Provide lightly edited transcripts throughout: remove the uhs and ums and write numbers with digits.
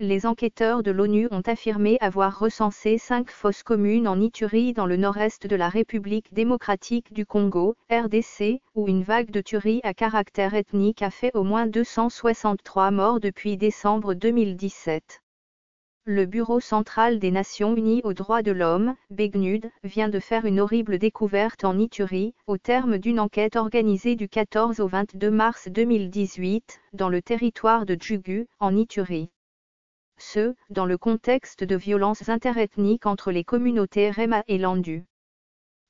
Les enquêteurs de l'ONU ont affirmé avoir recensé 5 fosses communes en Ituri dans le nord-est de la République démocratique du Congo, RDC, où une vague de tueries à caractère ethnique a fait au moins 263 morts depuis décembre 2017. Le Bureau central des Nations Unies aux droits de l'homme, BCNUD, vient de faire une horrible découverte en Ituri, au terme d'une enquête organisée du 14 au 22 mars 2018, dans le territoire de Djugu, en Ituri. Dans le contexte de violences interethniques entre les communautés Rema et Landu.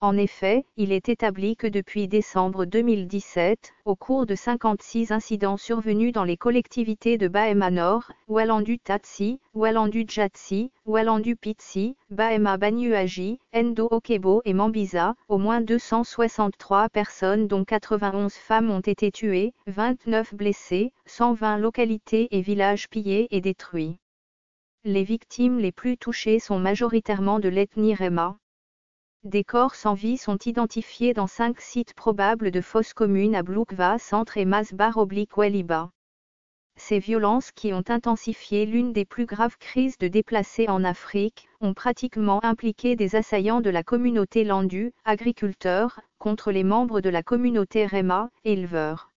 En effet, il est établi que depuis décembre 2017, au cours de 56 incidents survenus dans les collectivités de Bahema Nord, Walandu Tatsi, Walandu Djatsi, Walandu Pitsi, Bahema Banyuaji, Endo Okebo et Mambisa, au moins 263 personnes dont 91 femmes ont été tuées, 29 blessées, 120 localités et villages pillés et détruits. Les victimes les plus touchées sont majoritairement de l'ethnie Rema. Des corps sans vie sont identifiés dans 5 sites probables de fosses communes à Bloukva Centre et Masbar-Weliba. Ces violences qui ont intensifié l'une des plus graves crises de déplacés en Afrique, ont pratiquement impliqué des assaillants de la communauté Landu, agriculteurs, contre les membres de la communauté Rema, éleveurs.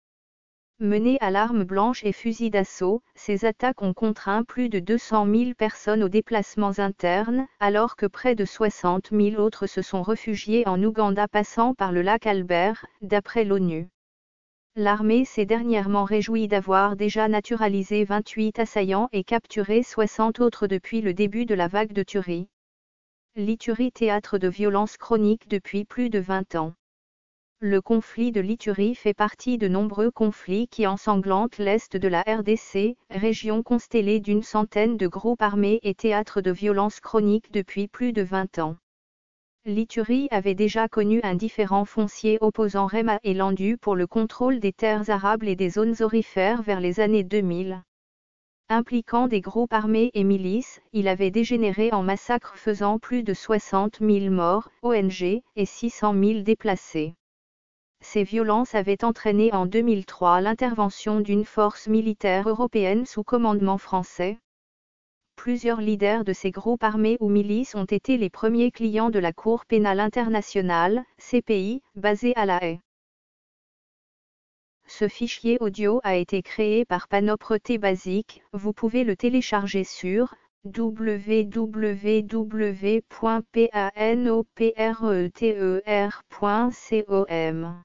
Menées à l'arme blanche et fusil d'assaut, ces attaques ont contraint plus de 200 000 personnes aux déplacements internes, alors que près de 60 000 autres se sont réfugiés en Ouganda passant par le lac Albert, d'après l'ONU. L'armée s'est dernièrement réjouie d'avoir déjà naturalisé 28 assaillants et capturé 60 autres depuis le début de la vague de tueries. L'Ituri, théâtre de violences chroniques depuis plus de 20 ans. Le conflit de l'Ituri fait partie de nombreux conflits qui ensanglantent l'est de la RDC, région constellée d'une centaine de groupes armés et théâtre de violences chroniques depuis plus de 20 ans. L'Ituri avait déjà connu un différend foncier opposant Rema et Landu pour le contrôle des terres arables et des zones aurifères vers les années 2000. Impliquant des groupes armés et milices, il avait dégénéré en massacre faisant plus de 60 000 morts, ONG, et 600 000 déplacés. Ces violences avaient entraîné en 2003 l'intervention d'une force militaire européenne sous commandement français. Plusieurs leaders de ces groupes armés ou milices ont été les premiers clients de la Cour pénale internationale, CPI, basée à La Haye. Ce fichier audio a été créé par Panopreté Basic, vous pouvez le télécharger sur www.panopreter.com.